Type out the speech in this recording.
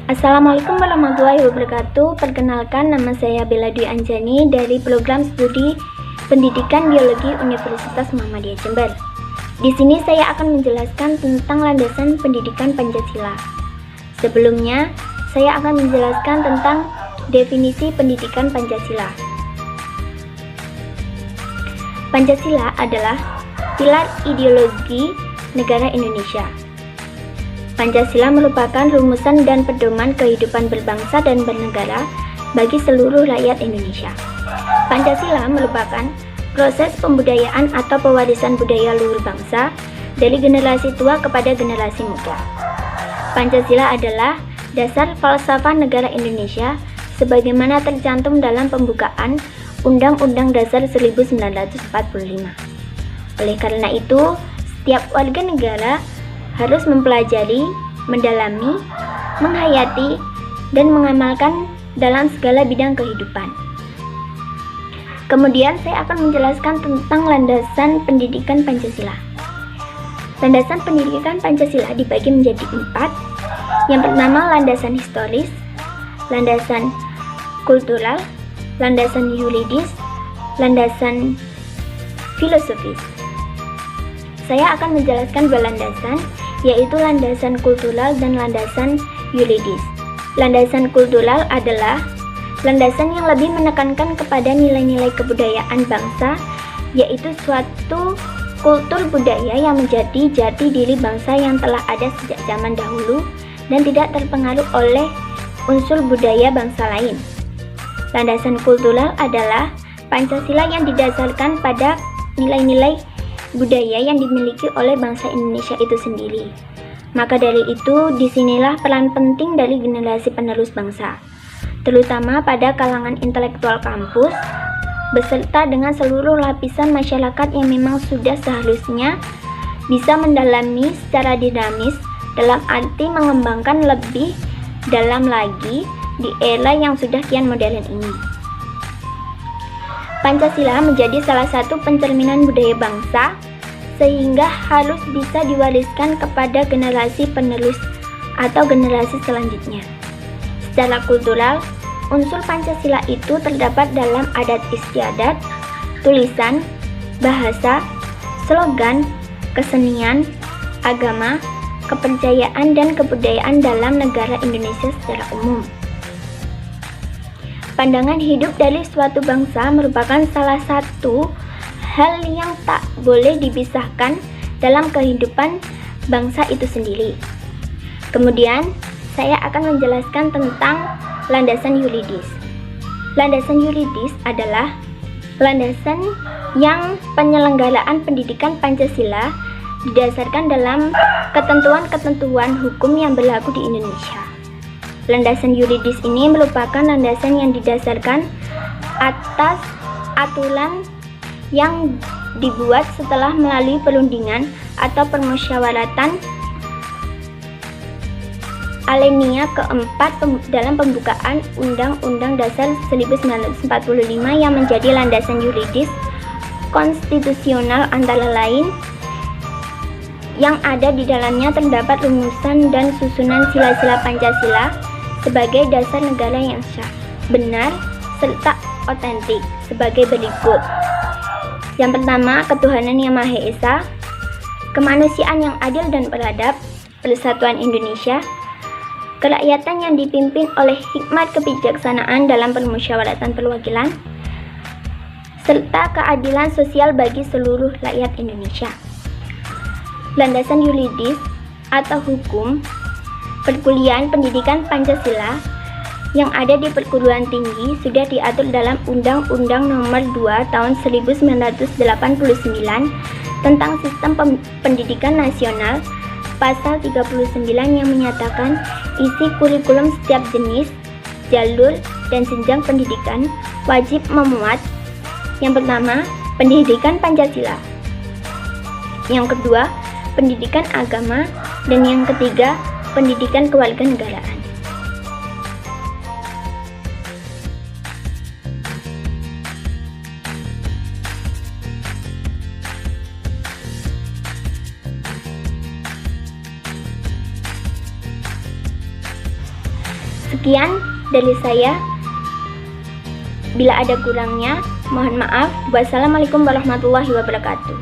Assalamualaikum warahmatullahi wabarakatuh. Perkenalkan, nama saya Bella Dwi Anjani dari Program Studi Pendidikan Biologi Universitas Muhammadiyah Jember. Di sini saya akan menjelaskan tentang landasan pendidikan Pancasila. Sebelumnya, saya akan menjelaskan tentang definisi pendidikan Pancasila. Pancasila adalah pilar ideologi negara Indonesia. Pancasila merupakan rumusan dan pedoman kehidupan berbangsa dan bernegara bagi seluruh rakyat Indonesia. Pancasila merupakan proses pembudayaan atau pewarisan budaya luhur bangsa dari generasi tua kepada generasi muda. Pancasila adalah dasar falsafah negara Indonesia sebagaimana tercantum dalam pembukaan Undang-Undang Dasar 1945. Oleh karena itu, setiap warga negara harus mempelajari, mendalami, menghayati, dan mengamalkan dalam segala bidang kehidupan. Kemudian saya akan menjelaskan tentang landasan pendidikan Pancasila. Landasan pendidikan Pancasila dibagi menjadi 4. Yang pertama, landasan historis, landasan kultural, landasan yuridis, landasan filosofis. Saya akan menjelaskan dua landasan, yaitu landasan kultural dan landasan yuridis. Landasan kultural adalah landasan yang lebih menekankan kepada nilai-nilai kebudayaan bangsa, yaitu suatu kultur budaya yang menjadi jati diri bangsa yang telah ada sejak zaman dahulu dan tidak terpengaruh oleh unsur budaya bangsa lain. Landasan kultural adalah Pancasila yang didasarkan pada nilai-nilai budaya yang dimiliki oleh bangsa Indonesia itu sendiri. Maka dari itu, disinilah peran penting dari generasi penerus bangsa, terutama pada kalangan intelektual kampus, beserta dengan seluruh lapisan masyarakat yang memang sudah seharusnya bisa mendalami secara dinamis dalam arti mengembangkan lebih dalam lagi di era yang sudah kian modern ini. Pancasila menjadi salah satu pencerminan budaya bangsa, sehingga harus bisa diwariskan kepada generasi penerus atau generasi selanjutnya. Secara kultural, unsur Pancasila itu terdapat dalam adat istiadat, tulisan, bahasa, slogan, kesenian, agama, kepercayaan, dan kebudayaan dalam negara Indonesia secara umum. Pandangan hidup dari suatu bangsa merupakan salah satu hal yang tak boleh dipisahkan dalam kehidupan bangsa itu sendiri. Kemudian, saya akan menjelaskan tentang landasan yuridis. Landasan yuridis adalah landasan yang penyelenggaraan pendidikan Pancasila didasarkan dalam ketentuan-ketentuan hukum yang berlaku di Indonesia. Landasan yuridis ini merupakan landasan yang didasarkan atas aturan yang dibuat setelah melalui perundingan atau permusyawaratan alinea keempat dalam pembukaan Undang-Undang Dasar 1945 yang menjadi landasan yuridis konstitusional. Antara lain yang ada di dalamnya terdapat rumusan dan susunan sila-sila Pancasila sebagai dasar negara yang sah, benar, serta otentik sebagai berikut. Yang pertama, ketuhanan yang Maha Esa, kemanusiaan yang adil dan beradab, persatuan Indonesia, kerakyatan yang dipimpin oleh hikmat kebijaksanaan dalam permusyawaratan perwakilan, serta keadilan sosial bagi seluruh rakyat Indonesia. Landasan yuridis atau hukum perkuliahan pendidikan Pancasila yang ada di perguruan tinggi sudah diatur dalam Undang-Undang Nomor 2 Tahun 1989 tentang Sistem Pendidikan Nasional, pasal 39 yang menyatakan isi kurikulum setiap jenis, jalur, dan jenjang pendidikan wajib memuat yang pertama, pendidikan Pancasila, yang kedua, pendidikan agama, dan yang ketiga, pendidikan kewarganegaraan. Sekian dari saya. Bila ada kurangnya, mohon maaf. Wassalamualaikum warahmatullahi wabarakatuh.